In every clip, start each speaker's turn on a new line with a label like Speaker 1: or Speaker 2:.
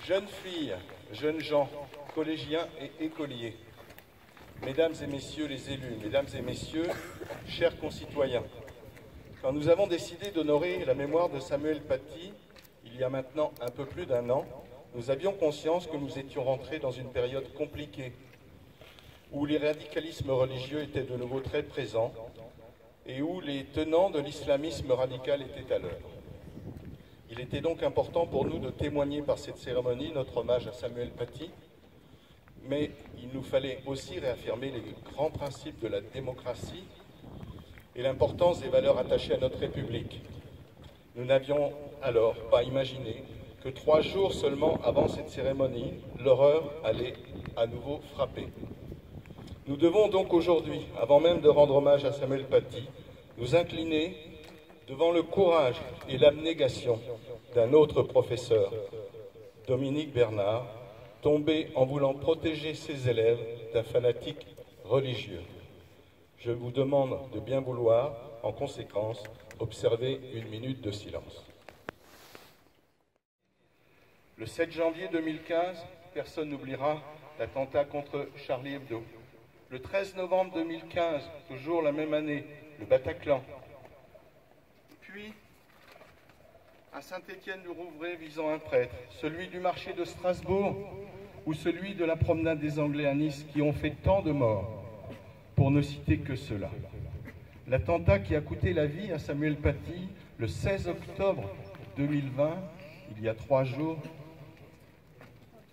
Speaker 1: Jeunes filles, jeunes gens, collégiens et écoliers, mesdames et messieurs les élus, mesdames et messieurs, chers concitoyens, quand nous avons décidé d'honorer la mémoire de Samuel Paty, il y a maintenant un peu plus d'un an, nous avions conscience que nous étions rentrés dans une période compliquée, où les radicalismes religieux étaient de nouveau très présents et où les tenants de l'islamisme radical étaient à l'œuvre. Il était donc important pour nous de témoigner par cette cérémonie notre hommage à Samuel Paty, mais il nous fallait aussi réaffirmer les grands principes de la démocratie et l'importance des valeurs attachées à notre République. Nous n'avions alors pas imaginé que 3 jours seulement avant cette cérémonie, l'horreur allait à nouveau frapper. Nous devons donc aujourd'hui, avant même de rendre hommage à Samuel Paty, nous incliner devant le courage et l'abnégation d'un autre professeur, Dominique Bernard, tombé en voulant protéger ses élèves d'un fanatique religieux. Je vous demande de bien vouloir, en conséquence, observer 1 minute de silence. Le 7 janvier 2015, personne n'oubliera l'attentat contre Charlie Hebdo. Le 13 novembre 2015, toujours la même année, le Bataclan. Puis, à Saint-Étienne-du-Rouvray visant un prêtre, celui du marché de Strasbourg ou celui de la promenade des Anglais à Nice qui ont fait tant de morts, pour ne citer que cela. L'attentat qui a coûté la vie à Samuel Paty le 16 octobre 2020, il y a 3 jours,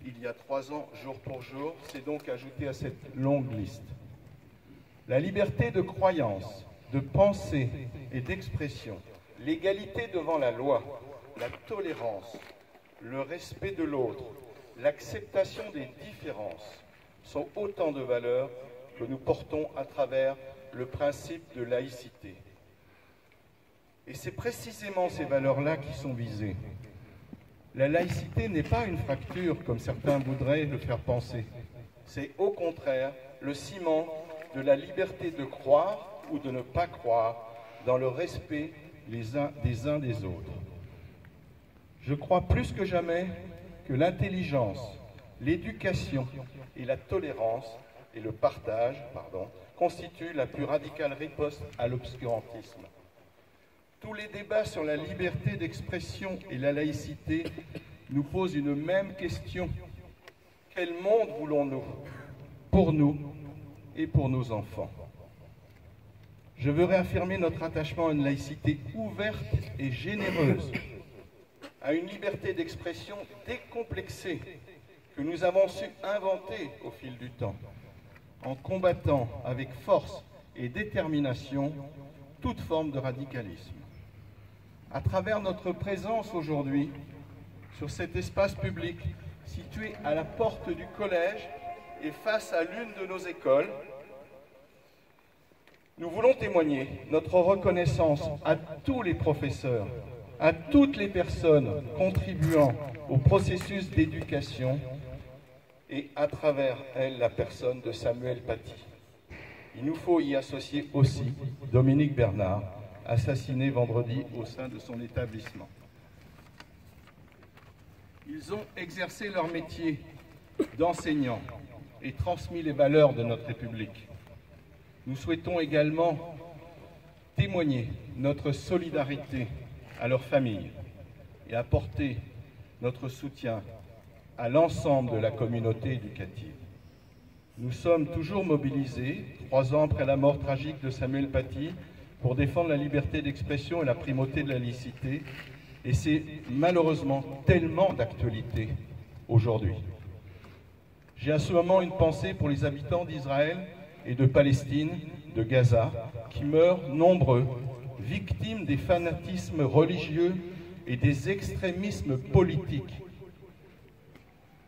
Speaker 1: il y a 3 ans, jour pour jour, s'est donc ajouté à cette longue liste. La liberté de croyance, de pensée et d'expression, l'égalité devant la loi, la tolérance, le respect de l'autre, l'acceptation des différences sont autant de valeurs que nous portons à travers le principe de laïcité. Et c'est précisément ces valeurs-là qui sont visées. La laïcité n'est pas une fracture, comme certains voudraient le faire penser. C'est au contraire le ciment de la liberté de croire ou de ne pas croire dans le respect des uns des autres. Je crois plus que jamais que l'intelligence, l'éducation et la tolérance et le partage, constituent la plus radicale riposte à l'obscurantisme. Tous les débats sur la liberté d'expression et la laïcité nous posent une même question. Quel monde voulons-nous pour nous et pour nos enfants? Je veux réaffirmer notre attachement à une laïcité ouverte et généreuse, à une liberté d'expression décomplexée que nous avons su inventer au fil du temps, en combattant avec force et détermination toute forme de radicalisme. À travers notre présence aujourd'hui sur cet espace public situé à la porte du collège et face à l'une de nos écoles, nous voulons témoigner notre reconnaissance à tous les professeurs, à toutes les personnes contribuant au processus d'éducation et à travers elles la personne de Samuel Paty. Il nous faut y associer aussi Dominique Bernard, assassiné vendredi au sein de son établissement. Ils ont exercé leur métier d'enseignants et transmis les valeurs de notre République. Nous souhaitons également témoigner notre solidarité à leurs familles et apporter notre soutien à l'ensemble de la communauté éducative. Nous sommes toujours mobilisés, 3 ans après la mort tragique de Samuel Paty, pour défendre la liberté d'expression et la primauté de la laïcité, et c'est malheureusement tellement d'actualité aujourd'hui. J'ai à ce moment une pensée pour les habitants d'Israël et de Palestine, de Gaza, qui meurent nombreux, victimes des fanatismes religieux et des extrémismes politiques.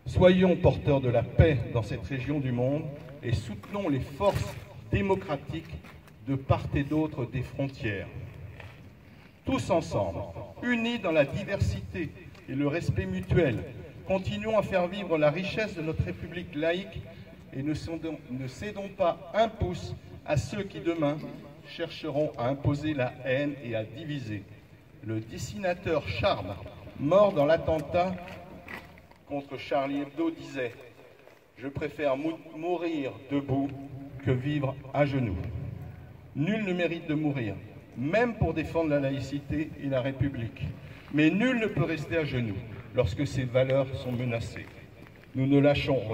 Speaker 1: Soyons porteurs de la paix dans cette région du monde et soutenons les forces démocratiques de part et d'autre des frontières. Tous ensemble, unis dans la diversité et le respect mutuel, continuons à faire vivre la richesse de notre République laïque et ne cédons pas un pouce à ceux qui demain chercheront à imposer la haine et à diviser. Le dessinateur Charme, mort dans l'attentat contre Charlie Hebdo disait « Je préfère mourir debout que vivre à genoux ». Nul ne mérite de mourir, même pour défendre la laïcité et la République. Mais nul ne peut rester à genoux lorsque ses valeurs sont menacées. Nous ne lâcherons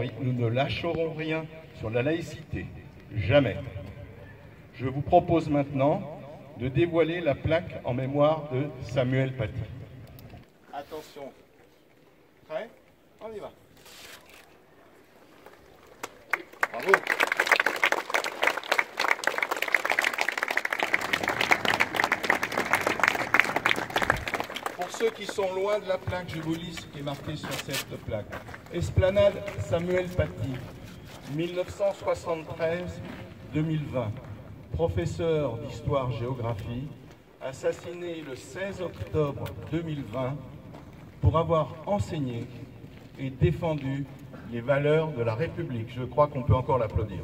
Speaker 1: rien sur la laïcité, jamais. Je vous propose maintenant de dévoiler la plaque en mémoire de Samuel Paty. Attention. Prêt? On y va. Bravo. Pour ceux qui sont loin de la plaque, je vous lis ce qui est marqué sur cette plaque. Esplanade Samuel Paty, 1973-2020. Professeur d'histoire-géographie, assassiné le 16 octobre 2020 pour avoir enseigné et défendu les valeurs de la République. Je crois qu'on peut encore l'applaudir.